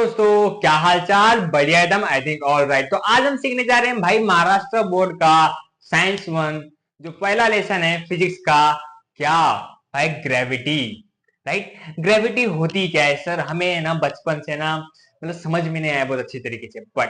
दोस्तों क्या हाल चाल, बढ़िया एकदम। I think all right. तो आज हम सीखने जा रहे हैं भाई महाराष्ट्र बोर्ड का साइंस वन जो पहला लेसन है फिजिक्स का। क्या भाई? ग्रेविटी। राइट। ग्रेविटी होती क्या है सर? हमें ना बचपन से ना मतलब समझ में नहीं आया बहुत अच्छी तरीके से, बट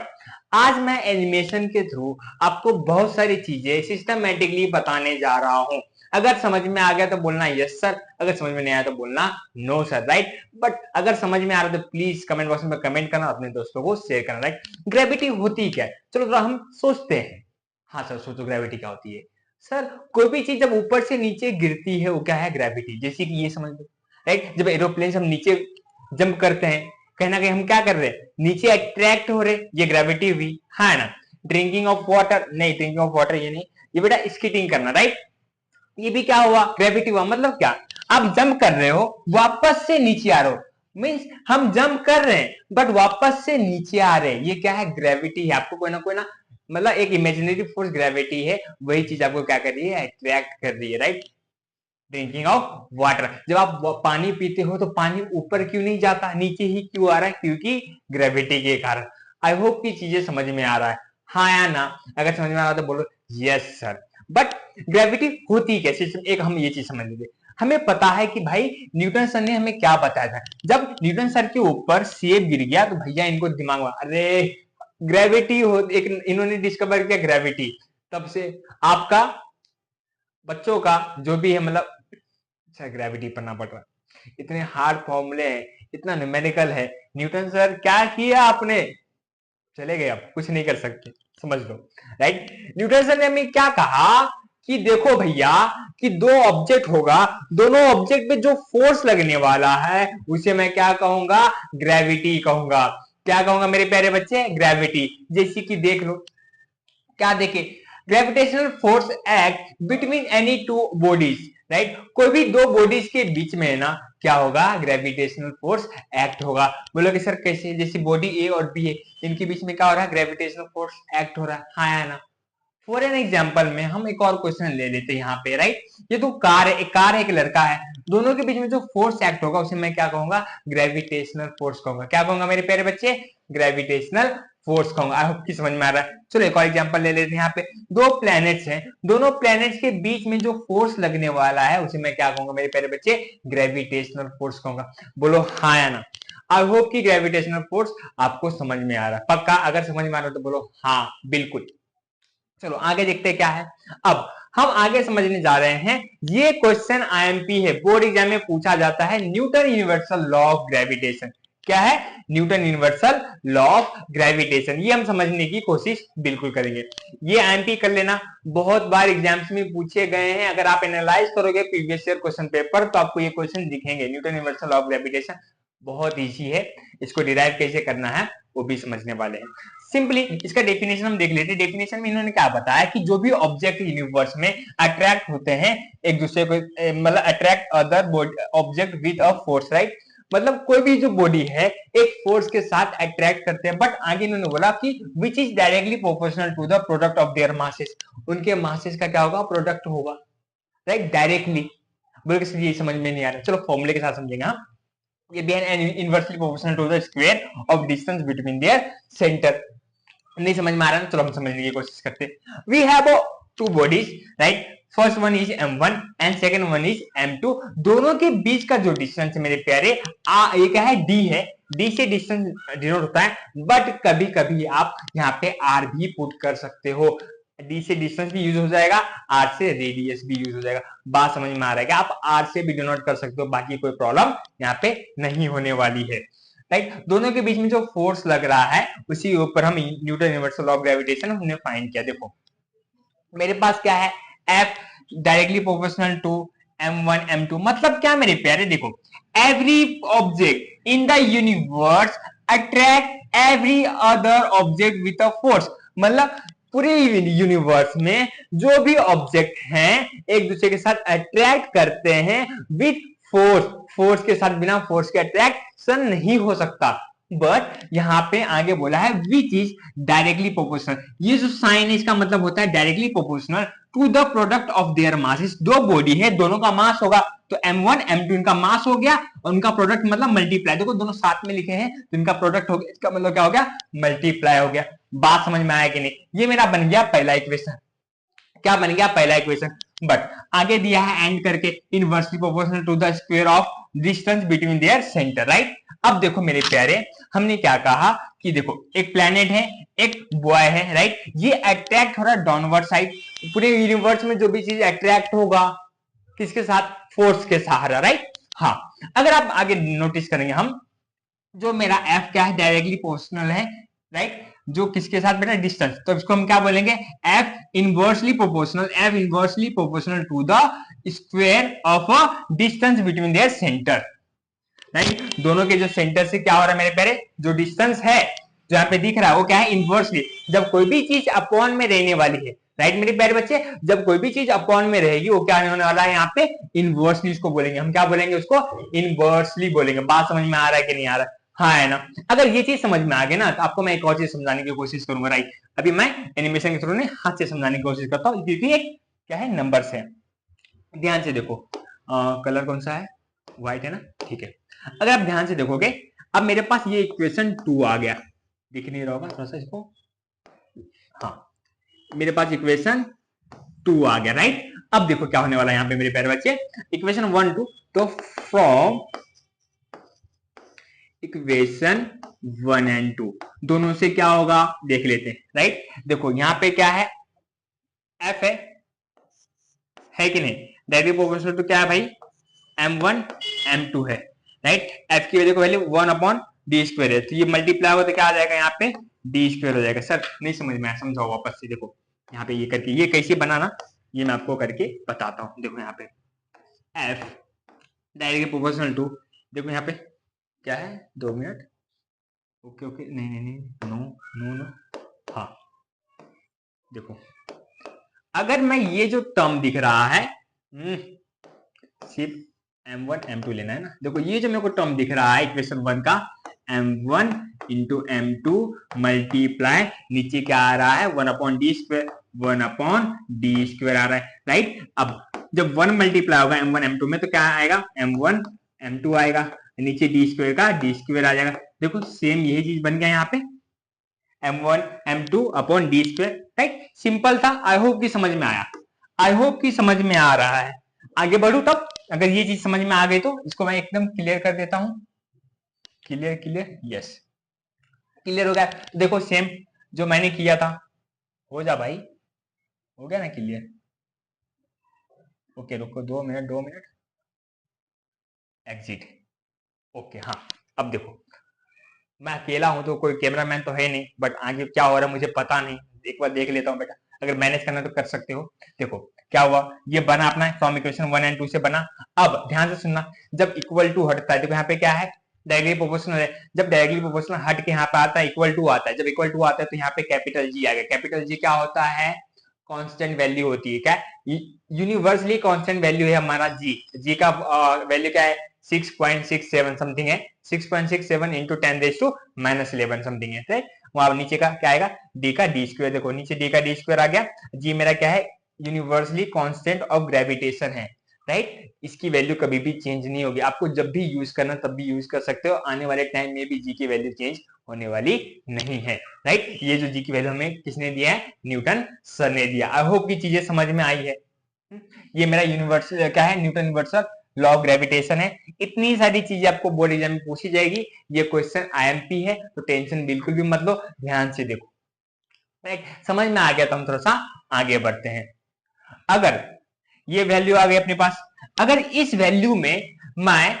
आज मैं एनिमेशन के थ्रू आपको बहुत सारी चीजें सिस्टमेटिकली बताने जा रहा हूं। अगर समझ में आ गया तो बोलना यस सर, अगर समझ में नहीं आया तो बोलना नो सर। राइट। बट अगर समझ में आ रहा है तो प्लीज कमेंट बॉक्स में कमेंट करना, अपने दोस्तों को शेयर करना। राइट। ग्रेविटी होती क्या है, चलो थोड़ा हम सोचते हैं। हाँ सर, सोचो ग्रेविटी क्या होती है। सर कोई भी चीज जब ऊपर से नीचे गिरती है वो क्या है? ग्रेविटी। जैसे कि ये समझ लो। राइट। जब एरोप्लेन से हम नीचे जंप करते हैं, कहीं ना कहीं हम क्या कर रहे हैं? नीचे अट्रैक्ट हो रहे, ये ग्रेविटी हुई, हाँ ना। ड्रिंकिंग ऑफ वाटर, नहीं ड्रिंकिंग ऑफ वाटर ये नहीं, ये बेटा स्कीटिंग करना। राइट। ये भी क्या हुआ? ग्रेविटी हुआ। मतलब क्या? आप जंप कर रहे हो, वापस से नीचे आ रहे हो। मीन्स हम जंप कर रहे हैं बट वापस से नीचे आ रहे हैं, ये क्या है? ग्रेविटी है। आपको कोई ना मतलब एक इमेजिनरी फोर्स ग्रेविटी है, वही चीज आपको क्या कर रही है? अट्रैक्ट कर रही है। राइट। ड्रिंकिंग ऑफ वाटर, जब आप पानी पीते हो तो पानी ऊपर क्यों नहीं जाता, नीचे ही क्यों आ रहा है? क्योंकि ग्रेविटी के कारण। आई होप की चीजें समझ में आ रहा है, हाँ या ना? अगर समझ में आ रहा है तो बोलो यस सर। बट ग्रेविटी होती कैसे? एक हम ये चीज समझ लीजिए। हमें पता है कि भाई न्यूटन सर ने हमें क्या बताया था। जब न्यूटन सर के ऊपर सेब गिर गया तो भैया इनको दिमाग में अरे ग्रेविटी हो, एक इन्होंने डिस्कवर किया ग्रेविटी। तब से आपका बच्चों का जो भी है मतलब अच्छा ग्रेविटी पढ़ना पड़ रहा है। इतने हार्ड फॉर्मूले हैं, इतना न्यूमेरिकल है। न्यूटन सर क्या किया आपने? चले गए, आप कुछ नहीं कर सकते, समझ लो। राइट। न्यूटन सर ने हमें क्या कहा कि देखो भैया कि दो ऑब्जेक्ट होगा, दोनों ऑब्जेक्ट पे जो फोर्स लगने वाला है उसे मैं क्या कहूंगा? ग्रेविटी कहूंगा। क्या कहूंगा मेरे प्यारे बच्चे? ग्रेविटी। जैसे कि देख लो, क्या देखे? Gravitational force act between any two bodies. Right. कोई भी दो बॉडीज के बीच में है ना, क्या होगा? ग्रेविटेशनल फोर्स एक्ट होगा। बोलोगे सर कैसे? जैसे बॉडी ए और बी है, इनके बीच में क्या हो रहा है? ग्रेविटेशनल फोर्स एक्ट हो रहा है, हाँ या ना? फॉर एन एग्जाम्पल में हम एक और क्वेश्चन ले लेते हैं यहाँ पे। राइट। ये तो कार है, एक कार है, एक लड़का है, दोनों के बीच में जो फोर्स एक्ट होगा उसे मैं क्या कहूंगा? ग्रेविटेशनल फोर्स कहूंगा। क्या कहूंगा मेरे प्यारे बच्चे? ग्रेविटेशनल फोर्स कहूंगा। आई होप की समझ में आ रहा है। चलो एक और एग्जांपल ले लेते हैं। यहाँ पे दो प्लैनेट्स हैं, दोनों प्लैनेट्स के बीच में जो फोर्स लगने वाला है उसे मैं क्या कहूंगा मेरे प्यारे बच्चे? ग्रेविटेशनल फोर्स कहूंगा। बोलो हाँ या ना? आई होप की ग्रेविटेशनल फोर्स आपको समझ में आ रहा है, पक्का? अगर समझ में आ रहा है तो बोलो हाँ बिल्कुल। चलो आगे देखते हैं क्या है। अब हम आगे समझने जा रहे हैं। ये क्वेश्चन आईएमपी है, बोर्ड एग्जाम में पूछा जाता है। Newton universal law of gravitation क्या है? Newton universal law of gravitation, ये हम समझने की कोशिश बिल्कुल करेंगे। ये आईएमपी कर लेना, बहुत बार एग्जाम्स में पूछे गए हैं। अगर आप एनालाइज करोगे प्रीवियस ईयर क्वेश्चन पेपर तो आपको ये क्वेश्चन दिखेंगे। Newton universal law of gravitation बहुत इजी है, इसको डिराइव कैसे करना है वो भी समझने वाले हैं। सिंपली इसका डेफिनेशन हम देख लेते हैं। डेफिनेशन में इन्होंने क्या बताया कि जो भी ऑब्जेक्ट यूनिवर्स में अट्रैक्ट होते हैं एक दूसरे को, मतलब attract other object with a force. Right. मतलब कोई भी जो बॉडी है एक फोर्स के साथ अट्रैक्ट करते हैं, बट आगे इन्होंने बोला कि which is directly proportional to the product of their masses. उनके मासेस का क्या होगा? प्रोडक्ट होगा। राइट। डायरेक्टली बोल के ये समझ में नहीं आ रहा, चलो फॉर्मूले के साथ समझेंगे। हाँ, ये भी inversely proportional to the square of distance between their center. नहीं समझ में आ रहा है, चलो हम समझने की कोशिश करते हैं। We have two bodies. Right. First one is m1 and second one is m2। दोनों के बीच का जो डिस्टेंस है मेरे प्यारे, ये क्या है? d है। d से डिस्टेंस डिनोट होता है, बट कभी कभी आप यहाँ पे r भी पुट कर सकते हो। d से डिस्टेंस भी यूज हो जाएगा, r से रेडियस भी यूज हो जाएगा। बात समझ में आ रहा है कि आप r से भी डिनोट कर सकते हो, बाकी कोई प्रॉब्लम यहाँ पे नहीं होने वाली है। राइट। दोनों के बीच में जो फोर्स लग रहा है उसी ऊपर हम Newton universal law of gravitation हमने फाइंड किया। देखो मेरे पास क्या है? F directly proportional to m1 m2। मतलब क्या मेरे प्यारे? देखो every object in the universe attract every other object with a force. मतलब पूरे यूनिवर्स में जो भी ऑब्जेक्ट हैं एक दूसरे के साथ अट्रैक्ट करते हैं विथ फोर्स। फोर्स के साथ, बिना फोर्स के अट्रैक्शन नहीं हो सकता। बट यहाँ पे आगे बोला है विच इज डायरेक्टली प्रोपोर्शनल। ये जो साइन है इसका मतलब होता है directly proportional to the product of their mass. दो बॉडी है, दोनों का मास होगा, तो m1 m2 इनका मास हो गया और उनका प्रोडक्ट मतलब मल्टीप्लाई। देखो दोनों साथ में लिखे हैं तो इनका प्रोडक्ट हो गया, इसका मतलब क्या हो गया, मल्टीप्लाई हो गया। बात समझ में आया कि नहीं? ये मेरा बन गया पहला इक्वेशन। क्या बन गया? पहला इक्वेशन। बट आगे दिया है एंड करके inversely proportional to the square of distance between their center, right. अब देखो मेरे प्यारे, हमने क्या कहा कि देखो एक प्लेनेट है, एक बॉय है, राइट। ये अट्रैक्ट हो रहा है डाउनवर्ड साइड। पूरे यूनिवर्स में जो भी चीज अट्रैक्ट होगा किसके साथ? फोर्स के सहारा, राइट। हाँ, अगर आप आगे नोटिस करेंगे हम, जो मेरा एफ क्या है, डायरेक्टली प्रोपोर्शनल है, राइट, जो किसके साथ बेटा? डिस्टेंस। तो इसको हम क्या बोलेंगे? F inversely proportional, F inversely proportional to the square of a distance between their center, right. दोनों के जो सेंटर से क्या हो रहा है मेरे प्यारे, जो डिस्टेंस है जो यहाँ पे दिख रहा है वो क्या है? इनवर्सली। जब कोई भी चीज अपॉन में रहने वाली है, राइट मेरे प्यारे बच्चे, जब कोई भी चीज अपॉन में रहेगी वो क्या होने वाला है? यहाँ पे इनवर्सली उसको बोलेंगे। हम क्या बोलेंगे? उसको इनवर्सली बोलेंगे। बात समझ में आ रहा है कि नहीं आ रहा है? हाँ है ना। अगर ये चीज समझ में आ गई ना तो आपको मैं एक और चीज समझाने की कोशिश करूंगा, राइट। अभी मैं एनिमेशन के थ्रू ने हाथ से समझाने की कोशिश करता हूँ क्योंकि एक क्या है, नंबर्स है। ध्यान से देखो, कलर कौन सा है? व्हाइट है ना, ठीक है। अगर आप ध्यान से देखोगे, अब मेरे पास ये इक्वेशन 2 आ गया, दिख नहीं रहा होगा थोड़ा सा इसको, हाँ, मेरे पास इक्वेशन 2 आ गया, राइट। अब देखो क्या होने वाला है यहाँ पे मेरे प्यारे बच्चे, इक्वेशन 1 2, तो फ्रॉम इक्वेशन 1 एंड 2 दोनों से क्या होगा देख लेते हैं, राइट। देखो यहाँ पे क्या है? एफ है कि नहीं? डायरेक्टली प्रोपोर्शनल तो क्या है भाई? m1 m2 है, राइट। एफ की वैल्यू को वैल्यू 1 अपॉन डी स्क्वायर है, तो ये मल्टीप्लाई होगा तो क्या आ जाएगा यहाँ पे? डी स्क्वायर हो जाएगा। सर नहीं समझ में आया, समझाओ वापस से। देखो यहाँ पे ये करके, ये कैसे बनाना ये मैं आपको करके बताता हूँ। देखो यहाँ पे एफ डायरेक्टली प्रोपोर्शनल टू, देखो यहाँ पे क्या है, 2 मिनट, ओके ओके, नहीं नहीं नहीं, नो नो नो, हाँ देखो, अगर मैं ये जो टर्म दिख रहा है, सिर्फ m1 m2 लेना है ना। देखो ये जो मेरे को टर्म दिख रहा है इक्वेशन 1 का, m1 इंटू m2 मल्टीप्लाई, नीचे क्या आ रहा है? 1 upon D square, 1 upon D square आ रहा है, राइट। अब जब 1 मल्टीप्लाई होगा m1 m2 में तो क्या आएगा? m1 m2 आएगा, नीचे डी स्क्वायर का डी स्क्वायर आ जाएगा। देखो सेम यही चीज बन गया यहाँ पे, m1 m2 upon D square, right. Simple था। आई होप कि समझ में आया, आई होप कि समझ में आ रहा है। आगे बढ़ू तब, अगर ये चीज समझ में आ गई तो इसको मैं एकदम क्लियर कर देता हूं। क्लियर क्लियर, यस क्लियर हो गया। देखो सेम जो मैंने किया था, हो जा भाई, हो गया ना क्लियर? ओके रुको 2 मिनट, 2 मिनट, एग्जिट, ओके। हाँ अब देखो, मैं अकेला हूं तो कोई कैमरामैन तो है नहीं, बट आगे क्या हो रहा है मुझे पता नहीं, एक बार देख लेता हूं बेटा, अगर मैनेज करना तो कर सकते हो। देखो क्या हुआ, ये बना अपना फ्रॉम इक्वेशन 1 एंड 2 से बना। अब ध्यान से सुनना, जब इक्वल टू हटता है, देखो यहाँ पे क्या है? डायरेक्टली प्रोपोर्शनल है। जब डायरेक्टली प्रोपोर्शनल हट के यहाँ पे आता है, इक्वल टू आता है, जब इक्वल टू आता है तो यहाँ पे कैपिटल जी आ गया। कैपिटल जी क्या होता है? कांस्टेंट वैल्यू होती है। क्या? यूनिवर्सली कांस्टेंट वैल्यू है हमारा जी। जी का वैल्यू क्या है? 6.67 समथिंग है, 6.67 इंटू 10⁻⁻11 समथिंग है, राइट। वहां नीचे का क्या आएगा? डी का डी स्क्वायर। देखो नीचे डी का डी स्क्वायर आ गया। जी मेरा क्या है? यूनिवर्सली कांस्टेंट ऑफ ग्रेविटेशन है, राइट। इसकी वैल्यू कभी भी चेंज नहीं होगी। आपको जब भी यूज करना तब भी यूज कर सकते हो, आने वाले टाइम में भी जी की वैल्यू चेंज होने वाली नहीं है, राइट। ये जो जी की वैल्यू हमें किसने दिया है? न्यूटन सर ने दिया। आई होप की चीजें समझ में आई है। ये मेरा यूनिवर्सल क्या है? Newton universal law of gravitation है। इतनी सारी चीजें आपको बोर्ड एग्जाम में पूछी जाएगी। ये क्वेश्चन आईएमपी है तो टेंशन बिल्कुल भी मत लो, ध्यान से देखो, राइट। समझ में आ गया तो हम थोड़ा सा आगे बढ़ते हैं। अगर ये वैल्यू आ गई अपने पास, अगर इस वैल्यू में मैं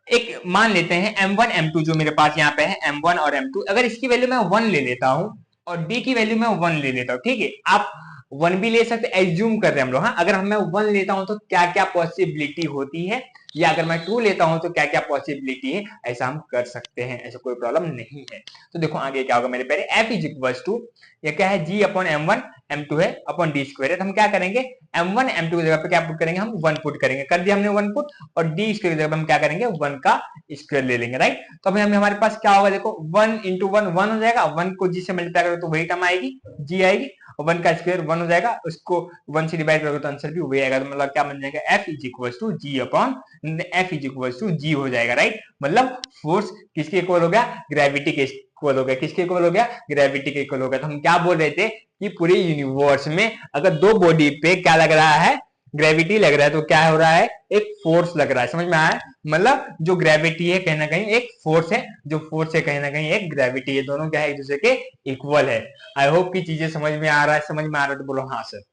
एक मान लेते हैं m1 m2 जो मेरे पास यहाँ पे है m1 और m2, अगर इसकी वैल्यू मैं 1 ले लेता हूं और d की वैल्यू मैं 1 ले लेता हूं, ठीक है। आप वन भी ले सकते, एज्यूम कर रहे हैं हम लोग। हाँ, अगर मैं वन लेता हूं तो क्या क्या पॉसिबिलिटी होती है, या अगर मैं टू लेता हूं तो क्या क्या पॉसिबिलिटी है, ऐसा हम कर सकते हैं, ऐसा कोई प्रॉब्लम नहीं है। तो देखो आगे क्या होगा मेरे प्यारे, एफ इज इक्वल टू, ये क्या है, G upon M one M two है अपॉन डी स्क्वायर है। तो हम क्या करेंगे, एम वन एम टू की जगह पे क्या पुट करेंगे, हम वन पुट करेंगे, कर दिया हमने वन पुट, और डी स्क्वायर की जगह पे हम क्या करेंगे, वन का स्क्वायर ले लेंगे, राइट। तो अभी हमारे पास क्या होगा, देखो वन इंटू वन वन हो जाएगा, वन को जी से मल्टीप्लाई करोगे तो वही टर्म आएगी, जी आएगी, और वन का स्क्वायर वन हो जाएगा, उसको वन से डिवाइड करोगे तो आंसर भी वही आएगा। तो मतलब क्या बन जाएगा, F is equal to G upon F is equal to G हो जाएगा, राइट। मतलब फोर्स किसके इक्वल हो गया, ग्रेविटी के इक्वल हो गया, किसके इक्वल हो गया, ग्रेविटी के इक्वल हो गया। तो हम क्या बोल रहे थे कि पूरे यूनिवर्स में अगर दो बॉडी पे क्या लग रहा है, ग्रेविटी लग रहा है, तो क्या हो रहा है, एक फोर्स लग रहा है, समझ में आया। मतलब जो ग्रेविटी है कहीं ना कहीं एक फोर्स है, जो फोर्स है कहीं ना कहीं एक ग्रेविटी है, दोनों क्या है, एक दूसरे के इक्वल है। आई होप की चीजें समझ में आ रहा है, समझ में आ रहा है तो बोलो हाँ सर,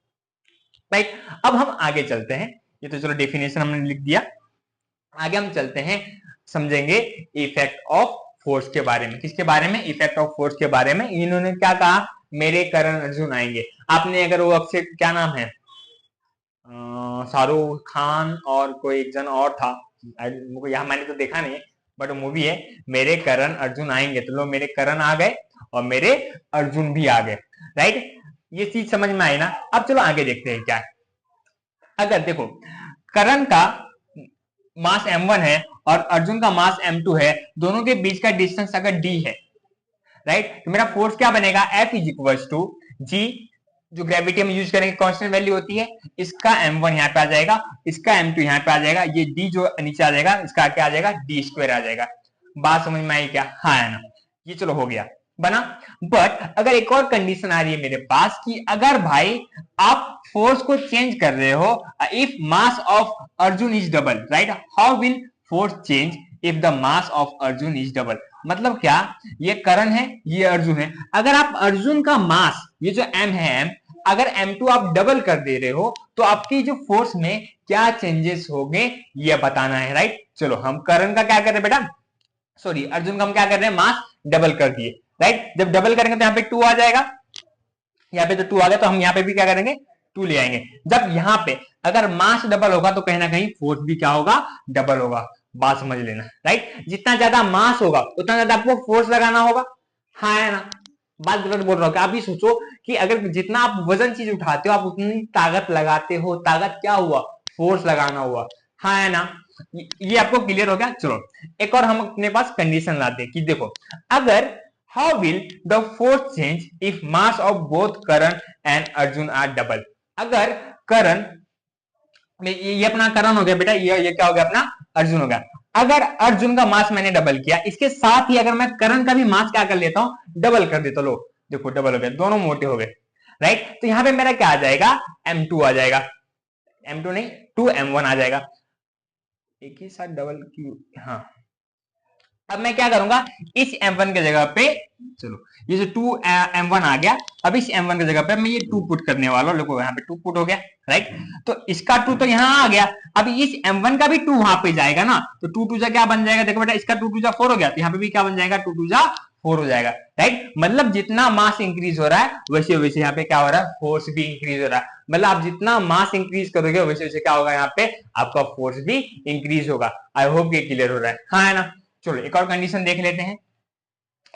राइट। अब हम आगे चलते हैं, ये तो चलो डेफिनेशन हमने लिख दिया, आगे हम चलते हैं, समझेंगे इफेक्ट ऑफ फोर्स के बारे में। किसके बारे में, इफेक्ट ऑफ फोर्स के बारे में। इन्होंने क्या कहा, मेरे करण अर्जुन आएंगे। आपने अगर वो अक्षय क्या नाम है, शाहरुख खान और कोई एक जन और था, मुझको यहाँ मैंने तो देखा नहीं है, बट मूवी है मेरे करण अर्जुन आएंगे, तो लोग मेरे करण आ गए और मेरे अर्जुन भी आ गए, राइट। ये चीज समझ में आई ना। अब चलो आगे देखते हैं क्या है। अगर देखो करण का मास m1 है और अर्जुन का मास m2 है, दोनों के बीच का डिस्टेंस अगर d है, राइट, तो मेरा फोर्स क्या बनेगा, F इज इक्वल टू जी, जो ग्रेविटी हम यूज करेंगे कांस्टेंट वैल्यू होती है, इसका m1 यहाँ पे आ जाएगा, इसका m2 यहाँ पे आ जाएगा, ये d जो नीचे आ जाएगा इसका क्या आ जाएगा, d स्क्वायर आ जाएगा। बात समझ में आई क्या, हाँ है ना। ये चलो हो गया बना। बट अगर एक और कंडीशन आ रही है मेरे पास कि अगर भाई आप फोर्स को चेंज कर रहे हो, if mass of Arjun is double, right, how will force change if the mass of Arjun is double. मतलब क्या, ये करण है, ये अर्जुन है, अगर आप अर्जुन का मास, ये जो m है m, अगर m2 आप डबल कर दे रहे हो तो आपकी जो फोर्स में क्या चेंजेस होंगे ये बताना है, राइट। चलो हम करण का क्या कर रहे हैं बेटा, सॉरी अर्जुन का हम क्या कर रहे हैं, मास डबल कर दिए, राइट। जब डबल करेंगे तो यहाँ पे 2 आ जाएगा, यहाँ पे तो 2 आ गया, तो हम यहाँ पे भी क्या करेंगे, 2 ले आएंगे। जब यहाँ पे अगर मास डबल होगा तो कहीं ना कहीं फोर्स भी क्या होगा, डबल होगा। बात समझ लेना, राइट। जितना ज्यादा मास होगा उतना ज्यादा आपको फोर्स लगाना होगा, हाँ है ना। बात गलत बोल रहा हूँ, आप भी सोचो कि अगर जितना आप वजन चीज उठाते हो आप उतनी ताकत लगाते हो, ताकत क्या हुआ, फोर्स लगाना हुआ, हाँ है ना। ये आपको क्लियर हो गया। चलो एक और हम अपने पास कंडीशन लाते हैं कि देखो अगर how will the force change if mass of both Karan and Arjun are double. अगर करण, ये अपना करण हो गया बेटा, ये क्या हो गया, अपना अर्जुन हो गया। अगर अर्जुन का मास मैंने डबल किया, इसके साथ ही अगर मैं करण का भी मास क्या कर लेता हूं, डबल कर देता, लो देखो डबल हो गया, दोनों मोटे हो गए, राइट। तो यहां पे मेरा क्या आ जाएगा, m2 आ जाएगा, m2 नहीं 2m1 आ जाएगा, एक ही साथ डबल क्यू, हाँ। अब मैं क्या करूंगा, इस m1 के जगह पे, चलो ये जो 2m1 आ गया, अब इस m1 की जगह पे मैं ये 2 पुट करने वाला हूं, देखो यहाँ पे 2 पुट हो गया, राइट। तो इसका 2 तो यहाँ आ गया, अब इस m1 का भी 2 वहां पे जाएगा ना, तो 2 2 जा क्या बन जाएगा, देखो बेटा इसका 2 2 जा 4 हो गया, तो यहाँ पे भी क्या बन जाएगा, 2 2 जा 4 हो जाएगा, राइट। मतलब जितना मास इंक्रीज हो रहा है वैसे वैसे यहाँ पे क्या हो रहा है, फोर्स भी इंक्रीज हो रहा है। मतलब आप जितना मास इंक्रीज करोगे वैसे वैसे क्या होगा, यहाँ पे आपका फोर्स भी इंक्रीज होगा। आई होप ये क्लियर हो रहा है, हाँ है ना। चलो एक और कंडीशन देख लेते हैं।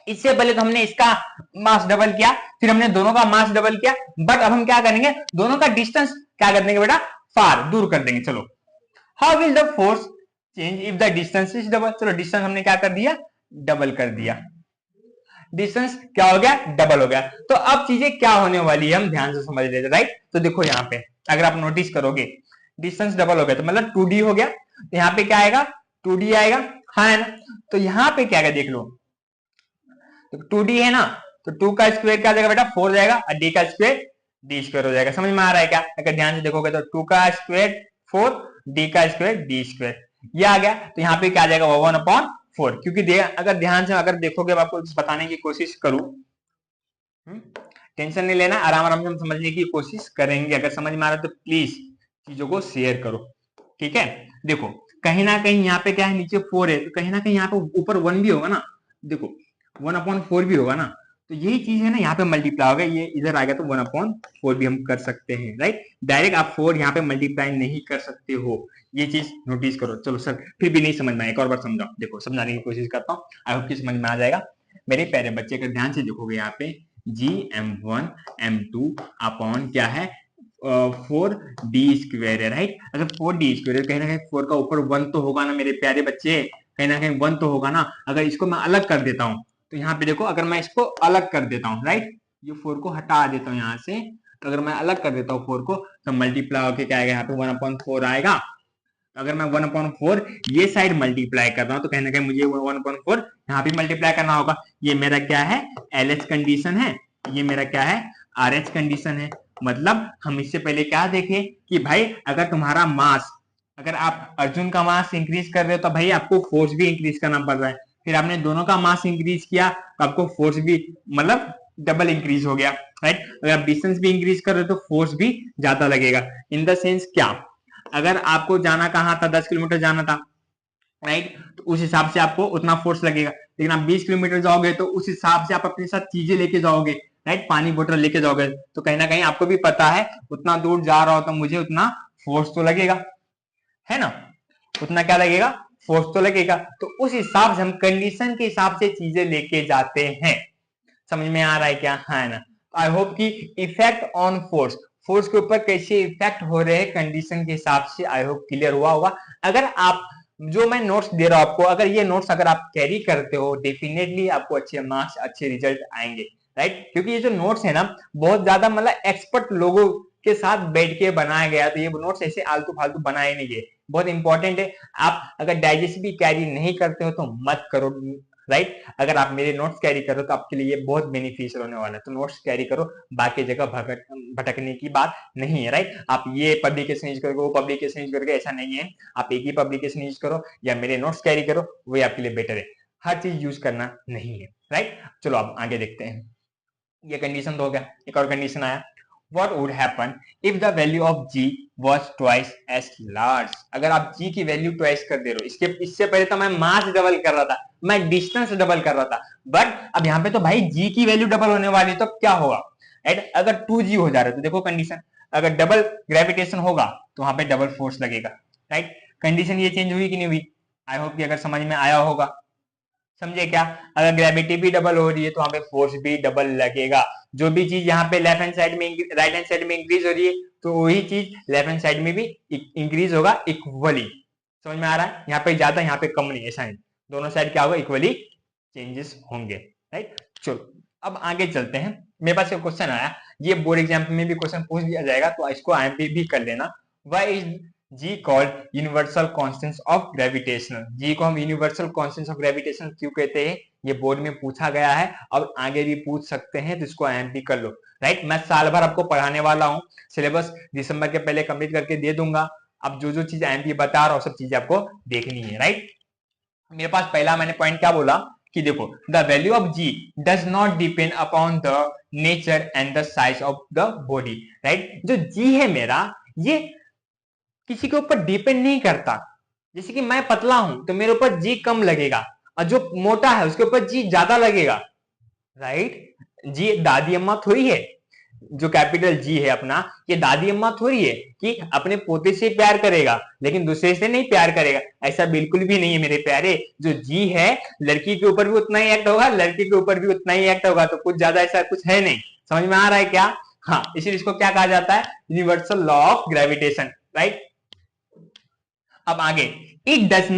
इससे पहले तो हमने इसका मास डबल किया, फिर हमने दोनों का मास डबल किया, बट अब हम क्या करेंगे, दोनों का डिस्टेंस क्या कर देंगे बेटा, फार दूर कर देंगे। चलो how will the force change if the distance is double. चलो डिस्टेंस हमने क्या कर दिया, डबल कर दिया, डिस्टेंस क्या हो गया, डबल हो गया। तो अब चीजें क्या होने वाली है हम ध्यान से समझ लेते, राइट। तो देखो यहाँ पे अगर आप नोटिस करोगे डिस्टेंस डबल हो गया तो मतलब 2d हो गया, तो यहाँ पे क्या आएगा, 2d आएगा, हाँ है ना। तो यहाँ पे क्या है देख लो, तो 2d है ना, तो 2 का स्क्वायर क्या जाएगा बेटा, 4 जाएगा, और d का स्क्वायर d स्क्वायर हो जाएगा। समझ में आ रहा है क्या, अगर ध्यान से देखोगे तो 2 का स्क्वायर 4, d का स्क्वायर d स्क्वायर, ये आ गया। तो यहाँ पे क्या आ जाएगा, 1/4, क्योंकि अगर ध्यान से अगर देखोगे, आपको बताने की कोशिश करूं, टेंशन नहीं लेना, आराम आराम से हम समझने की कोशिश करेंगे। अगर समझ में आ रहा है तो प्लीज चीजों को शेयर करो, ठीक है। देखो कहीं ना कहीं यहाँ पे क्या है, नीचे 4 है, तो कहीं ना कहीं यहाँ पे ऊपर 1 भी होगा ना, देखो 1/4 भी होगा ना, तो तो यही चीज है ना, यहाँ पे मल्टीप्लाई होगा, ये इधर आ गया तो 1/4 भी हम कर सकते हैं, राइट। डायरेक्ट आप 4 यहाँ पे मल्टीप्लाई नहीं कर सकते हो, ये चीज नोटिस करो। चलो सर फिर भी नहीं समझ में आया, एक और बार समझाओ। देखो समझाने की कोशिश करता हूँ, आई होप कि समझ में आ जाएगा। मेरे प्यारे बच्चे अगर ध्यान से देखोगे यहाँ पे GM1 M2 अपॉन क्या है 4D² है, राइट। अगर 4D² कहीं ना कहीं 4 का ऊपर 1 तो होगा ना मेरे प्यारे बच्चे, कहीं ना कहीं 1 तो होगा ना। अगर इसको मैं अलग कर देता हूँ तो यहाँ पे देखो, अगर मैं इसको अलग कर देता हूँ, राइट, ये 4 को हटा देता हूँ यहाँ से, तो अगर मैं अलग कर देता हूँ 4 को, तो मल्टीप्लाई होके क्या आएगा यहाँ पे 1/4 आएगा। अगर मैं 1/4 ये साइड मल्टीप्लाई कर रहा हूँ तो कहीं ना कहीं मुझे 1/4 यहाँ भी मल्टीप्लाई करना होगा। ये मेरा क्या है, LH कंडीशन है, ये मेरा क्या है, RH कंडीशन है। मतलब हम इससे पहले क्या देखे कि भाई अगर तुम्हारा मास, अगर आप अर्जुन का मास इंक्रीज कर रहे हो तो भाई आपको फोर्स भी इंक्रीज करना पड़ रहा है। फिर आपने दोनों का मास इंक्रीज किया तो आपको फोर्स भी मतलब डबल इंक्रीज हो गया, राइट। अगर आप डिस्टेंस भी इंक्रीज कर रहे हो तो फोर्स भी ज्यादा लगेगा। इन द सेंस क्या, अगर आपको जाना कहाँ था, 10 किलोमीटर जाना था, राइट, तो उस हिसाब से आपको उतना फोर्स लगेगा। लेकिन आप 20 किलोमीटर जाओगे तो उस हिसाब से आप अपने साथ चीजें लेके जाओगे, राइट, पानी बोतल लेके जाओगे, तो कहीं ना कहीं आपको भी पता है उतना दूर जा रहा हो तो मुझे उतना फोर्स तो लगेगा, है ना। उतना क्या लगेगा, फोर्स तो लगेगा। तो उस हिसाब से हम कंडीशन के हिसाब से चीजें लेके जाते हैं। समझ में आ रहा है क्या, है ना। आई होप कि इफेक्ट ऑन फोर्स, फोर्स के ऊपर कैसे इफेक्ट हो रहे हैं कंडीशन के हिसाब से, आई होप क्लियर हुआ होगा। अगर आप, जो मैं नोट्स दे रहा हूं आपको, अगर ये नोट्स अगर आप कैरी करते हो डेफिनेटली आपको अच्छे मार्क्स अच्छे रिजल्ट आएंगे, राइट। क्योंकि ये जो नोट्स है ना बहुत ज्यादा मतलब एक्सपर्ट लोगों के साथ बैठ के बनाया गया, तो ये नोट्स ऐसे आलतू फालतू बनाए नहीं है, बहुत इंपॉर्टेंट है। आप अगर डाइजेस्ट भी कैरी नहीं करते हो तो मत करो, राइट। अगर आप मेरे नोट्स कैरी करो तो आपके लिए बहुत बेनिफिशियल होने वाला है, तो नोट्स कैरी करो, बाकी जगह भटकने की बात नहीं है, राइट। आप ये पब्लिकेशन यूज करोगे वो पब्लिकेशन यूज करोगे ऐसा नहीं है, आप एक ही पब्लिकेशन यूज करो या मेरे नोट्स कैरी करो, वही आपके लिए बेटर है। हर चीज यूज करना नहीं है, राइट। चलो अब आगे देखते हैं। ये कंडीशन तो हो गया, एक और कंडीशन आया, what would happen if the value of g was twice as large। अगर आप g की वैल्यू ट्वाइस कर दे रहे हो, इससे पहले तो मैं मास डबल कर रहा था, मैं डिस्टेंस डबल कर रहा था, बट अब यहाँ पे तो भाई g की वैल्यू डबल होने वाली है, तो क्या होगा, राइट। अगर 2g हो जा रहा है तो देखो कंडीशन, अगर डबल ग्रेविटेशन होगा तो वहां पे डबल फोर्स लगेगा, राइट। कंडीशन ये चेंज हुई कि नहीं हुई, आई होप कि अगर समझ में आया होगा। समझे क्या, अगर ग्रेविटी भी डबल हो रही है तो वहां पे फोर्स भी डबल लगेगा। जो भी चीज यहाँ पे लेफ्ट हैंड साइड में राइट हैंड साइड में इंक्रीज हो रही है तो वही चीज लेफ्ट हैंड साइड में भी इंक्रीज होगा इक्वली। समझ में आ रहा है, यहाँ पे ज्यादा यहाँ पे कम नहीं, ऐसा नहीं, दोनों साइड क्या होगा, इक्वली चेंजेस होंगे, राइट। चलो अब आगे चलते हैं। मेरे पास एक क्वेश्चन आया, ये बोर्ड एग्जाम में भी क्वेश्चन पूछ दिया जाएगा तो इसको आईएमपी भी कर लेना। Why is G called universal constant of gravitation. G को हम यूनिवर्सल कांस्टेंट ऑफ ग्रेविटेशन क्यों कहते हैं, ये बोर्ड में पूछा गया है, अब आगे भी पूछ सकते हैं, तो इसको आईएमपी कर लो, राइट। मैं साल भर आपको पढ़ाने वाला हूँ, सिलेबस दिसंबर के पहले कंप्लीट करके दे दूंगा। अब जो जो चीज आईएमपी बता रहा हूँ सब चीजें आपको देखनी है, राइट। मेरे पास पहला मैंने पॉइंट क्या बोला कि देखो the value of G does not depend upon the nature and the size of the body, right. जो जी है मेरा, ये किसी के ऊपर डिपेंड नहीं करता। जैसे कि मैं पतला हूं तो मेरे ऊपर जी कम लगेगा, और जो मोटा है उसके ऊपर जी ज्यादा लगेगा, राइट। जी दादी अम्मा थोड़ी है, जो कैपिटल जी है अपना, ये दादी अम्मा थोड़ी है कि अपने पोते से प्यार करेगा लेकिन दूसरे से नहीं प्यार करेगा, ऐसा बिल्कुल भी नहीं है मेरे प्यारे। जो जी है लड़की के ऊपर भी उतना ही एक्ट होगा, लड़के के ऊपर भी उतना ही एक्ट होगा, तो कुछ ज्यादा ऐसा कुछ है नहीं। समझ में आ रहा है क्या, हाँ, इसीलिए इसको क्या कहा जाता है, universal law of gravitation, right. अब आगे, it does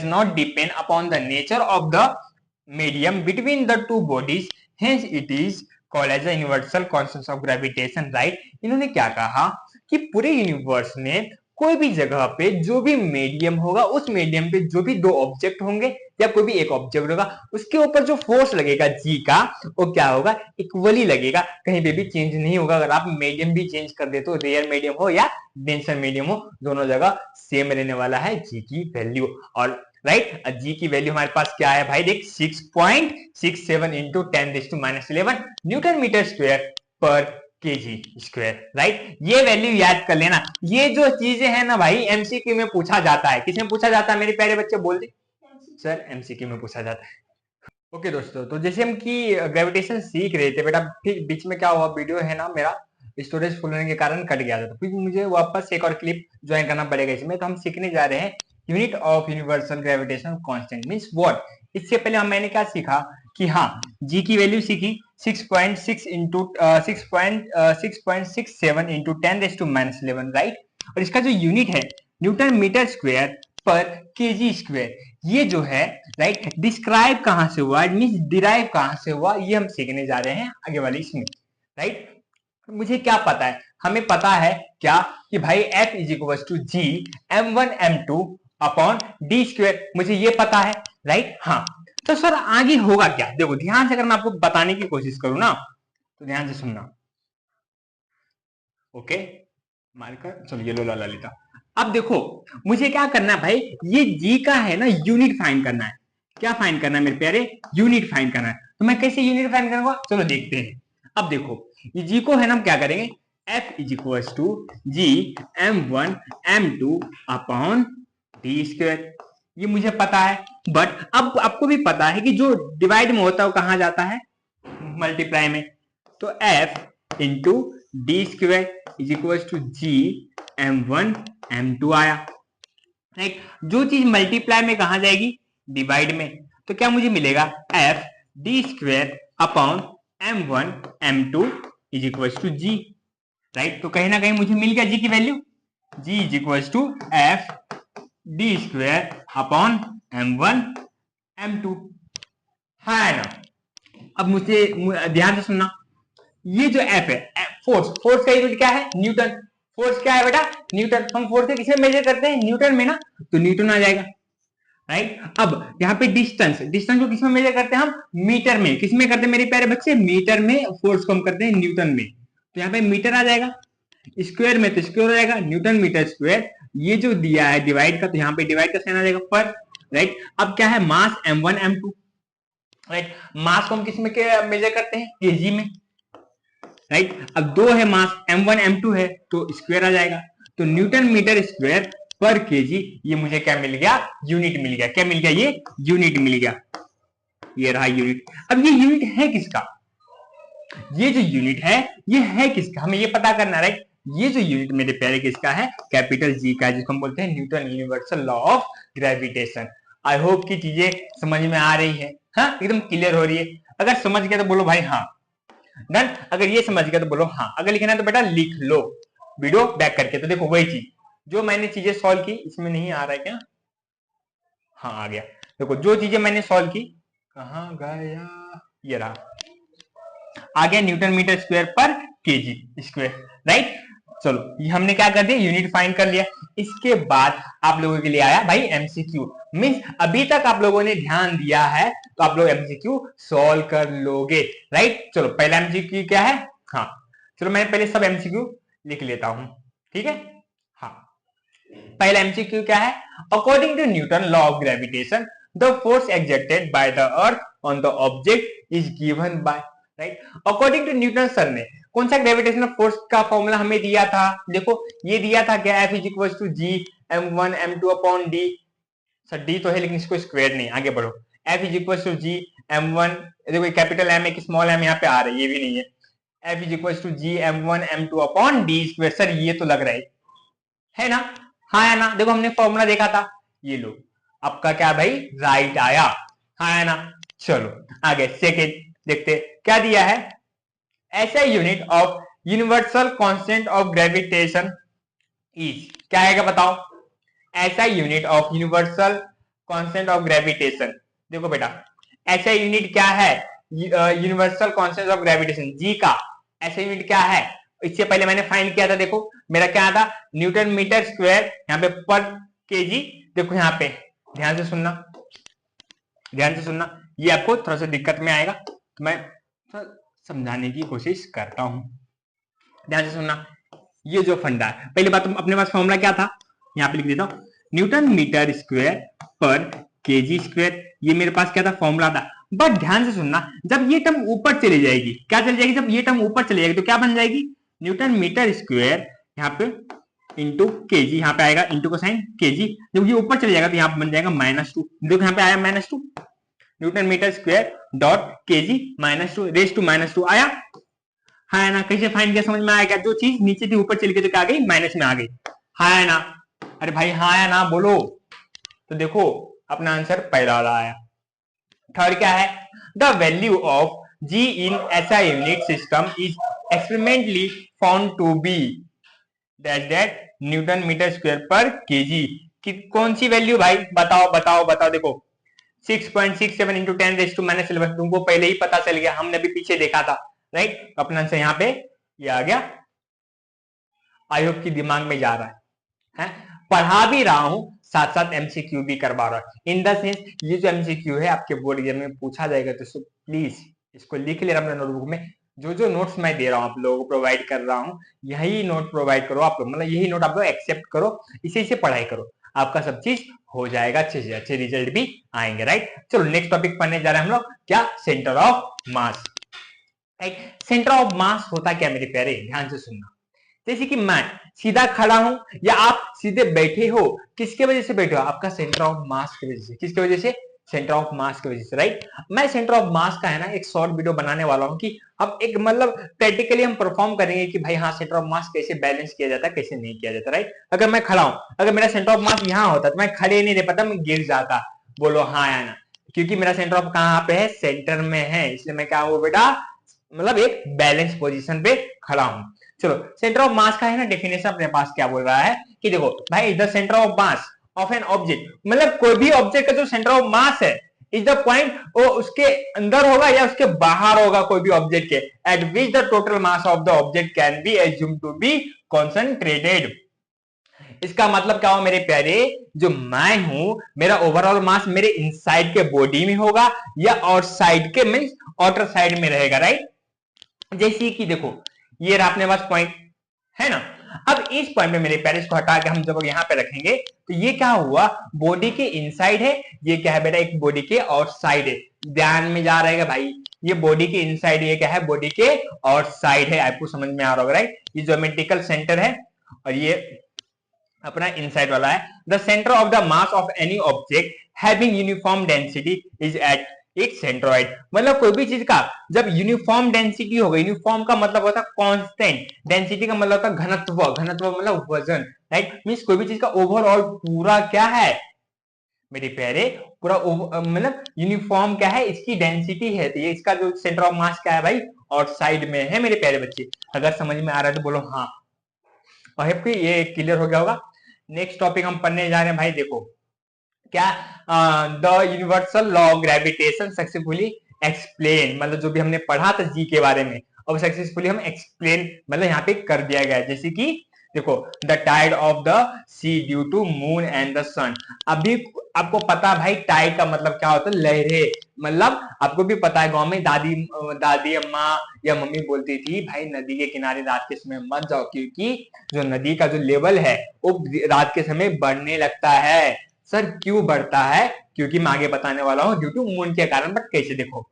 not depend upon the nature of the medium between the two bodies, hence it is called as a universal constant of gravitation, right. इन्होंने क्या कहा कि पूरे यूनिवर्स में कोई भी जगह पे जो भी मीडियम होगा, उस मीडियम पे जो भी दो ऑब्जेक्ट होंगे या कोई भी एक ऑब्जेक्ट होगा, उसके ऊपर जो फोर्स लगेगा जी का, वो क्या होगा, इक्वली लगेगा, कहीं पे भी चेंज नहीं होगा। अगर आप मीडियम भी चेंज कर दे तो रेयर मीडियम हो या डेंसर मीडियम हो, दोनों जगह सेम रहने वाला है जी की वैल्यू। और राइट, जी की वैल्यू हमारे पास क्या है भाई, देख 6.67 into 10⁻11 Newton meter square per KG square, right. ये वैल्यू याद कर लेना। ये जो चीजें हैं ना भाई एमसीक्यू में पूछा जाता है, किसमें पूछा जाता है मेरे प्यारे बच्चे, बोल दे सर, एमसीक्यू में पूछा जाता है। ओके दोस्तों, तो जैसे हम कि ग्रेविटेशन सीख रहे थे बेटा, फिर बीच में क्या हुआ, वीडियो है ना मेरा स्टोरेज फुल होने के कारण कट गया था, तो फिर मुझे वापस एक और क्लिप ज्वाइन करना पड़ेगा इसमें। तो हम सीखने जा रहे हैं unit of universal gravitation constant means what. इससे पहले मैंने क्या सीखा कि हाँ, जी की वैल्यू सीखी 6.6 इंटू 6.67 इंटू 10⁻11, राइट। और इसका जो यूनिट है Newton meter square per KG square, ये जो है राइट, डिस्क्राइब कहां से हुआ, मींस डिराइव कहां से हुआ, ये हम सीखने जा रहे हैं आगे वाली इसमें, राइट। मुझे क्या पता है, हमें पता है क्या कि भाई F is equal to G m1 m2 upon D square, मुझे ये पता है, राइट। हाँ, तो सर आगे होगा क्या, देखो ध्यान से, अगर मैं आपको बताने की कोशिश करूं ना तो ध्यान से सुनना। ओके, मार्कर चलो येलो ला लेता। अब देखो मुझे क्या करना है भाई, ये जी का है ना यूनिट फाइंड करना है। क्या फाइंड करना है मेरे प्यारे, यूनिट फाइंड करना है। तो मैं कैसे यूनिट फाइंड करूंगा, चलो देखते हैं। अब देखो ये जी को है ना, हम क्या करेंगे, F is equal to G m1 m2 upon D square, ये मुझे पता है। बट अब आपको भी पता है कि जो डिवाइड में होता है वो कहां जाता है, मल्टीप्लाई में। तो F into D square is equal to G m1 m2 आया, राइट। जो चीज मल्टीप्लाई में कहा जाएगी, डिवाइड में, तो क्या मुझे मिलेगा F D square upon m1 m2 is equal to G, right. तो कहीं ना कहीं मुझे मिल गया जी की वैल्यू, G is equal to F D square upon m1 m2, है ना। अब मुझे ध्यान से सुनना, ये जो एफ है, फोर्स, फोर्स का यूनिट क्या है, न्यूटन। फोर्स क्या है बेटा, न्यूटन। हम फोर्स को किसमें मेजर करते हैं, न्यूटन में ना, तो न्यूटन आ जाएगा, राइट। अब यहाँ पे डिस्टेंस, डिस्टेंस को किसमें मेजर करते हैं हम, मीटर में। किसमें करते हैं मेरे प्यारे बच्चे, मीटर में। फोर्स को हम करते हैं न्यूटन में, तो यहाँ पे मीटर आ जाएगा। स्क्वायर में तो स्क्वायर हो जाएगा, न्यूटन मीटर स्क्वायर। ये जो दिया है डिवाइड का, तो यहाँ पे डिवाइड का साइन आ जाएगा पर, राइट। अब क्या है, मास m1 m2, राइट। मास को हम किसमें मेजर करते हैं, केजी में, राइट। अब दो है मास, m1 m2 है, तो स्क्वायर आ जाएगा। तो Newton meter square per KG, ये मुझे क्या मिल गया, यूनिट मिल गया। क्या मिल गया, ये यूनिट मिल गया, ये रहा यूनिट। अब ये यूनिट है किसका, ये जो यूनिट है ये है किसका, हमें ये पता करना, राइट। ये जो यूनिट मेरे प्यारे किसका है, कैपिटल जी का, जिसको हम बोलते हैं Newton universal law of gravitation. I hope की चीजें समझ में आ रही है, हाँ एकदम क्लियर हो रही है। अगर समझ गया तो बोलो भाई हाँ, डन। अगर ये समझ गया तो बोलो हाँ, अगर लिखना है तो बेटा लिख लो वीडियो बैक करके। तो देखो वही चीज जो मैंने चीजें सॉल्व की, इसमें नहीं आ रहा है क्या, हाँ आ गया। देखो जो चीजें मैंने सॉल्व की, कहां गया, ये रहा, आ गया Newton meter square per KG square, right. चलो ये हमने क्या कर दिया, यूनिट फाइंड कर लिया। इसके बाद आप लोगों के लिए आया भाई एमसीक्यू, मींस अभी तक आप लोगों ने ध्यान दिया है तो आप लोग एमसीक्यू सॉल्व कर लोगे, राइट। चलो पहला एमसीक्यू क्या है, हाँ चलो मैं पहले सब एमसीक्यू लिख लेता हूं, ठीक है। हाँ, पहला एमसीक्यू क्या है, according to Newton law of gravitation the force exerted by the earth on the object is given by, right. According to Newton sir ने कौन सा ग्रेविटेशनल फोर्स का फॉर्मूला हमें दिया था, देखो ये दिया था क्या, F is equal to G m1 m2 upon D. Sir D तो है लेकिन इसको स्क्वायर नहीं, आगे बढ़ो। F is equal to G m1, देखो कैपिटल M एक स्मॉल m यहाँ पे आ रहा है, ये भी नहीं है। F is equal to G m1 m2 upon D square, sir ये तो लग रहा है ना, हाँ है ना। देखो हमने फॉर्मूला देखा था, ये लो आपका क्या भाई राइट आया, हाँ है ना। चलो आगे सेकेंड देखते क्या दिया है, ऐसा unit of universal constant of gravitation is, क्या आएगा बताओ, ऐसा unit of universal constant of gravitation. देखो बेटा ऐसा यूनिट क्या है, यूनिवर्सल कांस्टेंट ऑफ ग्रेविटेशन जी का ऐसा यूनिट क्या है। इससे पहले मैंने फाइंड किया था, देखो मेरा क्या था, न्यूटन मीटर स्क्वायर, यहाँ पे पर केजी। देखो यहाँ पे ध्यान से सुनना, ध्यान से सुनना, ये आपको थोड़ा सा दिक्कत में आएगा तो मैं समझाने की कोशिश करता हूं, ध्यान से सुनना। ये जो फंडा है, पहली बात तो अपने पास फॉर्मूला क्या था, यहाँ पे लिख देता हूं, Newton meter square per KG square, ये मेरे पास क्या था, फॉर्मूला था। बट ध्यान से सुनना, जब ये टर्म ऊपर चली जाएगी, क्या चली जाएगी, जब ये टर्म ऊपर चली जाएगी तो क्या बन जाएगी, न्यूटन मीटर स्क्वायर यहाँ पे इंटू केजी, यहाँ पे आएगा इंटू का साइन केजी। जब ये ऊपर चले जाएगा तो यहाँ पे बन जाएगा -2, देखो यहाँ पे आया -2, Newton meter square dot kg -2 raise to -2 आया। हाँ ना, कैसे फाइंड किया समझ में आया क्या? जो चीज नीचे थी ऊपर चली गई तो क्या आ गई, माइनस में आ गई। हाँ ना, अरे भाई हाँ या ना बोलो। तो देखो अपना आंसर पहला वाला आया। थर्ड क्या है, the value of G in SI unit system is experimentally found to be that Newton meter square per kg. कौन सी वैल्यू भाई, बताओ बताओ बताओ। देखो 6.67 इंटू 10⁻11 तुमको पहले ही पता चल गया, हमने भी पीछे देखा था, राइट। अपना आंसर यहाँ पे ये आ गया। आई होप की दिमाग में जा रहा है? पढ़ा भी रहा हूं, साथ साथ एमसीक्यू भी करवा रहा हूं। इन द सेंस ये जो एमसीक्यू है आपके बोर्ड एग्जाम में पूछा जाएगा, तो प्लीज इसको लिख ले अपने नोटबुक में। जो जो नोट्स मैं दे रहा हूं आप लोगों को प्रोवाइड कर रहा हूं, यही नोट प्रोवाइड करो आप लोग, मतलब यही नोट आप लोग एक्सेप्ट करो, इसे से पढ़ाई करो, आपका सब चीज हो जाएगा, अच्छे से अच्छे रिजल्ट भी आएंगे, राइट। चलो नेक्स्ट टॉपिक पढ़ने जा रहे हैं हम लोग, क्या, centre of mass, right. Centre of mass होता क्या मेरे प्यारे, ध्यान से सुनना। जैसे कि मैं सीधा खड़ा हूं या आप सीधे बैठे हो, किसके वजह से बैठे हो, आपका सेंटर ऑफ मास की वजह से। किसकी वजह से, सेंटर ऑफ मास की वजह से, राइट। मैं सेंटर ऑफ मास का है ना एक शॉर्ट वीडियो बनाने वाला हूं कि अब एक मतलब प्रैक्टिकली हम परफॉर्म करेंगे कि भाई हाँ सेंटर ऑफ मास कैसे बैलेंस किया जाता है, कैसे नहीं किया जाता, राइट। अगर मैं खड़ा हूं, अगर मेरा सेंटर ऑफ मास यहाँ होता तो मैं खड़े नहीं रह पाता, मैं गिर जाता। बोलो हाँ या ना, क्योंकि मेरा सेंटर ऑफ कहाँ पे है, सेंटर में है, इसलिए मैं क्या हूँ बेटा, मतलब एक बैलेंस पोजीशन पे खड़ा हूं। चलो सेंटर ऑफ मास का है ना डेफिनेशन अपने पास क्या बोल रहा है कि देखो भाई the centre of mass of an object, मतलब कोई भी ऑब्जेक्ट का जो सेंटर ऑफ मास है इज द पॉइंट, वो उसके अंदर होगा या उसके बाहर होगा कोई भी ऑब्जेक्ट के, at which the total mass of the object can be assumed to be concentrated. इसका मतलब क्या हो मेरे प्यारे, जो मैं हूं मेरा ओवरऑल मास मेरे इनसाइड के बॉडी में होगा या आउटसाइड के मींस आउटर साइड में रहेगा, राइट। जैसे कि देखो ये रहा अपने पास पॉइंट, है ना। अब इस पॉइंट में मेरे पेरिस को हटा के हम जब यहाँ पे रखेंगे तो ये क्या हुआ, बॉडी के इनसाइड है, ये क्या है बेटा, एक बॉडी के आउटसाइड है। ध्यान में जा रहेगा भाई, ये बॉडी के इनसाइड, ये क्या है, बॉडी के आउटसाइड है। आपको समझ में आ रहा होगा, राइट। ये ज्योमेट्रिकल सेंटर है और ये अपना इनसाइड वाला है। The centre of the mass of any object having uniform density is at its centroid, मतलब कोई भी चीज का जब यूनिफॉर्म डेंसिटी होगा, यूनिफॉर्म का मतलब होता है कांस्टेंट, डेंसिटी का मतलब होता है घनत्व, घनत्व मतलब वजन, राइट। मींस कोई भी चीज का ओवरऑल पूरा क्या है मेरे प्यारे, पूरा मतलब यूनिफॉर्म क्या है, इसकी डेंसिटी है, तो ये इसका जो सेंटर ऑफ मास क्या है भाई, आउटसाइड में है मेरे प्यारे बच्चे। अगर समझ में आ रहा है तो बोलो हाँ। और ये क्लियर हो गया होगा। नेक्स्ट टॉपिक हम पढ़ने जा रहे हैं भाई, देखो क्या, the universal law of gravitation successfully explain, मतलब जो भी हमने पढ़ा था जी के बारे में, अब सक्सेसफुली हम एक्सप्लेन मतलब यहाँ पे कर दिया गया है। जैसे कि देखो the tide of the sea due to moon and the sun. अभी आपको पता भाई टाइड का मतलब क्या होता है, लहरें, मतलब आपको भी पता है गांव में दादी दादी अम्मा या मम्मी बोलती थी भाई नदी के किनारे रात के समय मत जाओ, क्योंकि जो नदी का जो लेवल है वो रात के समय बढ़ने लगता है। सर क्यों बढ़ता है, क्योंकि मैं आगे बताने वाला हूं, ड्यू टू मून के कारण। बट कैसे, देखो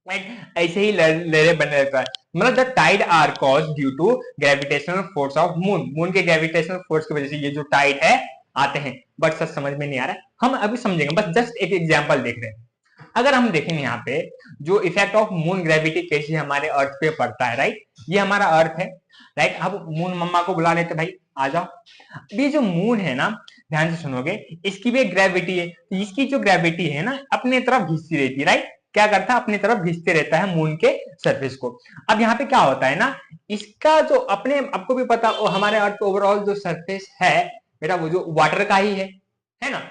ऐसे ही लहरें बनने लगता है, मतलब the tide are cause due to gravitational force of moon, moon के ग्रेविटेशनल फोर्स की वजह से ये जो टाइड है आते हैं। बट सर समझ में नहीं आ रहा है, हम अभी समझेंगे, बस जस्ट एक एग्जांपल देख रहे हैं। अगर हम देखेंगे यहाँ पे जो इफेक्ट ऑफ मून ग्रेविटी कैसे हमारे अर्थ पे पड़ता है, राइट। ये हमारा अर्थ है, राइट। अब मून मम्मा को बुला लेते भाई, आ जाओ। ये जो मून है ना, ध्यान से सुनोगे, इसकी भी ग्रेविटी है, तो इसकी जो ग्रेविटी है ना अपने तरफ खींचती रहती है, राइट। क्या करता है, अपनी तरफ खींचते रहता है मून के सरफेस को। अब यहाँ पे क्या होता है ना, इसका जो अपने आपको भी पता वो हमारे अर्थ ओवरऑल जो सरफेस है बेटा, वो जो वाटर का ही है ना।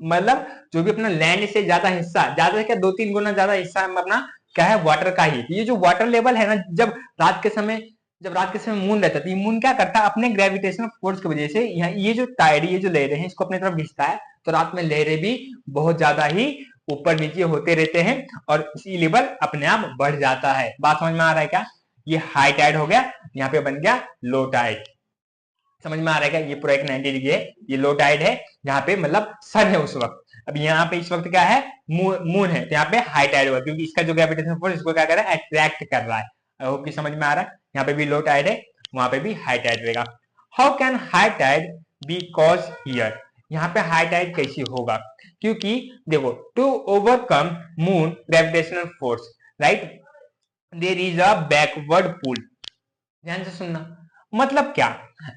मतलब जो भी अपना लैंड से ज्यादा हिस्सा, ज्यादा से क्या 2-3 गुना ज्यादा हिस्सा अपना क्या है, वाटर का ही। ये जो वाटर लेवल है ना, जब रात के समय मून रहता है तो ये मून क्या करता है, अपने ग्रेविटेशनल फोर्स की वजह से ये जो टाइड, ये जो लहरें हैं इसको अपनी तरफ खींचता है, तो रात में लहरें भी बहुत ज्यादा ही ऊपर नीचे होते रहते हैं और सी लेवल अपने आप बढ़ जाता है। बात समझ में आ रहा है क्या? ये हाई टाइड हो गया, यहाँ पे बन गया लो टाइड। समझ में आ रहा है क्या? ये पूरा एक 90 डिग्री है, ये लो टाइड है, यहाँ पे मतलब सन है उस वक्त। अब यहाँ पे इस वक्त क्या है, मून है, तो यहाँ पे हाई टाइड होगा, क्योंकि इसका जो ग्रेविटेशनल फोर्स इसको क्या कर रहा है, अट्रैक्ट कर रहा है। आई होप कि समझ में आ रहा है। यहाँ पे भी लो टाइड है, वहां पे भी हाई टाइड रहेगा। How can high tide be cause here, यहाँ पे हाई टाइड कैसे होगा? क्योंकि देखो to overcome moon gravitational force, right, there is a backward pull. ध्यान से सुनना, मतलब क्या,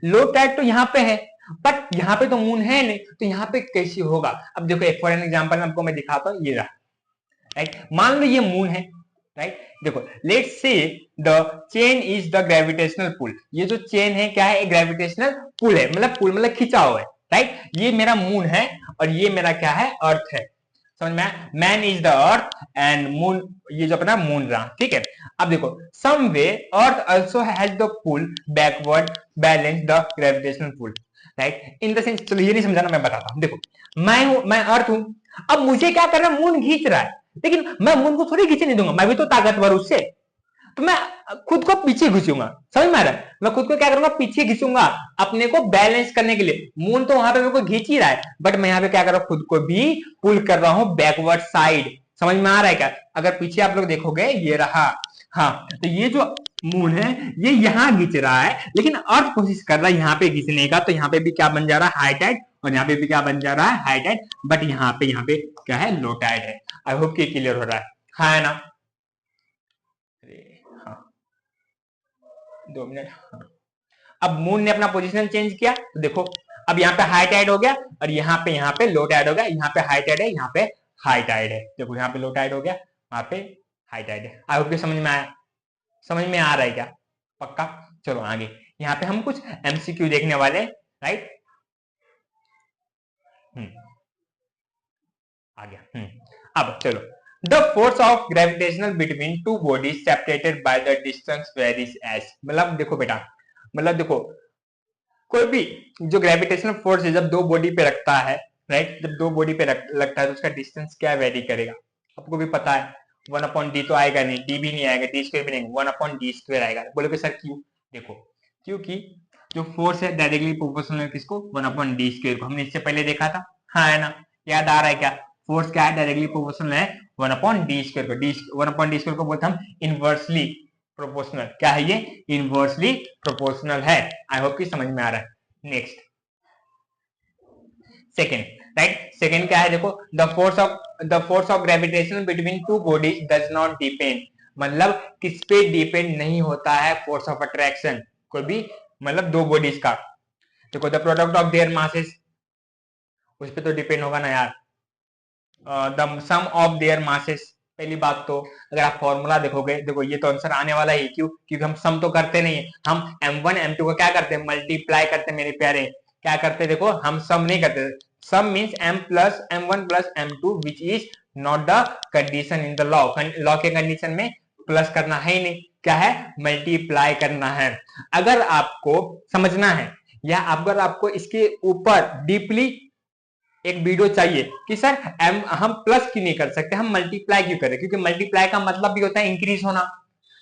लो टाइड तो यहाँ पे है, बट यहाँ पे तो मून है नहीं, तो यहाँ पे कैसे होगा। अब देखो एक फॉर एग्जांपल आपको मैं दिखाता हूँ, ये रहा, राइट, मान लो ये मून है, राइट, देखो let's say the chain is the gravitational pull, ये जो चेन है क्या है, ग्रेविटेशनल पुल है, मतलब पुल मतलब खिंचा हुआ है, राइट, ये मेरा मून है और ये मेरा क्या है, अर्थ है, समझ में आया, man is the earth and moon, ये जो अपना मून रहा, ठीक है। अब देखो some way earth also has the pull backward balance the gravitational pull, right, in the sense, चलो ये नहीं समझाना, मैं बताता हूं, देखो मैं अर्थ हूं, अब मुझे क्या करना, मून खींच रहा है, लेकिन मैं मून को थोड़ी खींचने दूंगा, मैं भी तो ताकतवर उससे, तो मैं खुद को पीछे खींचूंगा, समझ में आ रहा है, मैं खुद को क्या करूंगा, पीछे खींचूंगा अपने को बैलेंस करने के लिए। मून तो वहां पे मेरे को खींच ही रहा है, बट मैं यहाँ पे क्या कर रहा हूँ, खुद को भी पुल कर रहा हूँ बैकवर्ड साइड। समझ में आ रहा है क्या, अगर पीछे आप लोग देखोगे ये रहा, हाँ, तो ये जो मून है ये यहाँ खींच रहा है, लेकिन अर्थ कोशिश कर रहा है यहाँ पे खींचने का, तो यहाँ पे भी क्या बन जा रहा है, हाई टाइड, और यहाँ पे भी क्या बन जा रहा है, हाई टाइड, बट यहाँ पे क्या है, लो टाइड है। आई होप कि क्लियर हो रहा है, हाँ है ना, हाँ, 2 मिनट, हाँ। अब मून ने अपना पोजीशन चेंज किया, तो देखो अब यहाँ पे हाई टाइड हो गया, और यहाँ पे लो टाइड हो गया, यहाँ पे हाई टाइड है, यहाँ पे हाई टाइड है, देखो यहाँ पे लो टाइड हो गया, वहां पे हाई टाइड है। आई होप समझ में आया, समझ में आ रहा है क्या, पक्का। चलो आगे, यहाँ पे हम कुछ एमसीक्यू देखने वाले, राइट, आ गया। अब चलो, the force of gravitational between two bodies separated by the distance varies as, मतलब देखो बेटा, मतलब देखो कोई भी जो ग्रेविटेशनल फोर्स है जब दो बॉडी पे रखता है, राइट, जब दो बॉडी पे लगता है तो उसका डिस्टेंस क्या वेरी करेगा, आपको भी पता है, 1/d तो आएगा नहीं, डी भी नहीं आएगा, डी स्क्वायर भी नहीं, 1/d² आएगा। बोलोगे सर क्यों, देखो क्योंकि जो फोर्स है डायरेक्टली प्रोपोर्शनल है किसको, 1/d² को, हमने इससे पहले देखा था, हाँ है ना, याद आ रहा है क्या, फोर्स क्या है, डायरेक्टली प्रोपोर्शनल है 1/d² को, डी 1/d² को बोलते हम इनवर्सली प्रोपोर्शनल, क्या है ये, इनवर्सली प्रोपोर्शनल है। आई होप कि समझ में आ रहा है। नेक्स्ट सेकेंड, राइट, सेकेंड क्या है, देखो the force of gravitation between two bodies does not depend, मतलब किस पे डिपेंड नहीं होता है फोर्स ऑफ अट्रैक्शन, कोई भी मतलब दो बॉडीज का, देखो the product of their masses, उस पे तो डिपेंड होगा ना यार, the sum of their masses, पहली बात तो अगर आप फॉर्मूला देखोगे, देखो ये तो आंसर आने वाला है, क्यों, क्योंकि हम सम तो करते नहीं है, हम m1 m2 को क्या करते हैं, मल्टीप्लाई करते हैं मेरे प्यारे, क्या करते हैं, देखो हम सम नहीं करते, sum means m plus m1 plus m2 which is not the condition in the law, law के कंडीशन में प्लस करना है ही नहीं, क्या है, मल्टीप्लाई करना है। अगर आपको समझना है या अगर आपको इसके ऊपर डीपली एक वीडियो चाहिए कि सर हम प्लस क्यों नहीं कर सकते, हम मल्टीप्लाई क्यों करें, क्योंकि मल्टीप्लाई का मतलब भी होता है इंक्रीज होना,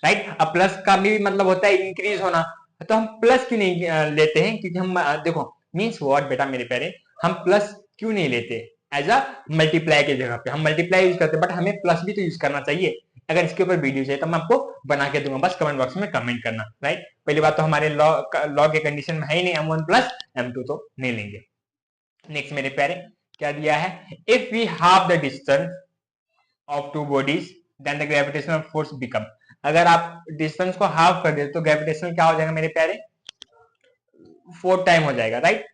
राइट, अब प्लस का भी मतलब होता है इंक्रीज होना, तो हम प्लस क्यों नहीं लेते हैं, क्योंकि हम देखो मीन्स व्हाट बेटा मेरे प्यारे, हम प्लस क्यों नहीं लेते एज अ मल्टीप्लाई की जगह पे, हम मल्टीप्लाई यूज करते हैं, बट हमें प्लस भी तो यूज करना चाहिए। अगर इसके ऊपर वीडियो चाहिए तो मैं आपको बना के दूंगा, बस कमेंट बॉक्स में कमेंट करना, राइट। पहली बात तो हमारे लॉ के कंडीशन में है ही नहीं, m1 प्लस m2 तो नहीं लेंगे। नेक्स्ट मेरे प्यारे क्या दिया है, if we half the distance of two bodies then the gravitational force become, अगर आप डिस्टेंस को हाफ कर दे तो ग्रेविटेशनल क्या हो जाएगा मेरे प्यारे, 4 टाइम हो जाएगा, राइट,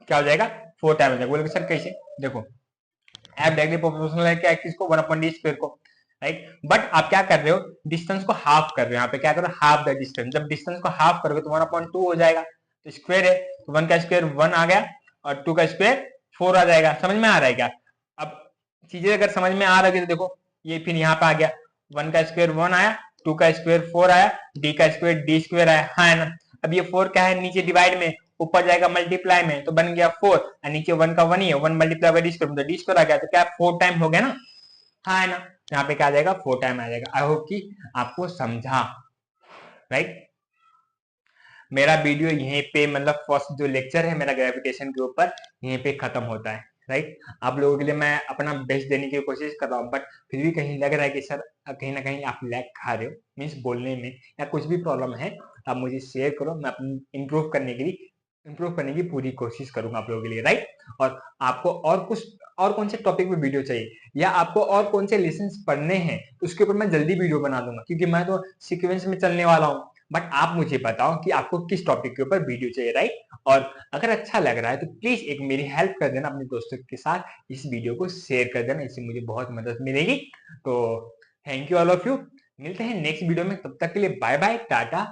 क्या हो जाएगा, 4 टाइम हो जाएगा। बोलोगे सर कैसे, देखो एफ डायरेक्टली प्रोपोर्शनल है क्या किसको, 1/d² को, राइट, बट आप क्या कर रहे हो, डिस्टेंस को हाफ कर रहे हो, यहाँ पे क्या करो, हाफ द डिस्टेंस, जब डिस्टेंस को हाफ करोगे तो 1/2 हो जाएगा, तो स्क्वायर है, तो 1 का स्क्वायर 1 आ गया और 2 का स्क्वायर 4 आ जाएगा। समझ में आ रहा है क्या, अब चीजें अगर समझ में आ रही है तो देखो ये फिर यहाँ पे आ गया, 1 का स्क्वायर 1 आया, 2 का स्क्वायर 4 आया, डी का स्क्वायर d² आया, हाँ है ना। अब ये 4 क्या है, नीचे डिवाइड में, ऊपर जाएगा मल्टीप्लाई में, तो बन गया 4, और नीचे 1 का 1 ही है, 1 मल्टीप्लाई बाय d², तो d² आ गया, तो क्या 4 टाइम हो गया ना, हाँ है ना, यहाँ पे क्या आ जाएगा, 4 टाइम आ जाएगा। आई होप कि आपको समझा, राइट। मेरा वीडियो यहीं पे मतलब फर्स्ट जो लेक्चर है मेरा ग्रेविटेशन के ऊपर यहीं पे खत्म होता है, राइट। आप लोगों के लिए मैं अपना बेस्ट देने की कोशिश कर रहा हूँ, बट फिर भी कहीं लग रहा है कि सर कहीं ना कहीं आप लैग खा रहे हो, मीन्स बोलने में या कुछ भी प्रॉब्लम है, आप मुझे शेयर करो, मैं अपनी इम्प्रूव करने के लिए इंप्रूव करने की पूरी कोशिश करूंगा आप लोगों के लिए, राइट। और आपको और कुछ और कौन से टॉपिक पे वीडियो चाहिए, या आपको और कौन से लेसन्स पढ़ने हैं, तो उसके ऊपर मैं जल्दी वीडियो बना दूंगा, क्योंकि मैं तो सीक्वेंस में चलने वाला हूँ। बट आप मुझे बताओ कि आपको किस टॉपिक के ऊपर वीडियो चाहिए, राइट। और अगर अच्छा लग रहा है तो प्लीज एक मेरी हेल्प कर देना, अपने दोस्तों के साथ इस वीडियो को शेयर कर देना, इससे मुझे बहुत मदद मिलेगी। तो thank you all of you. मिलते हैं नेक्स्ट वीडियो में, तब तक के लिए बाय बाय, टाटा।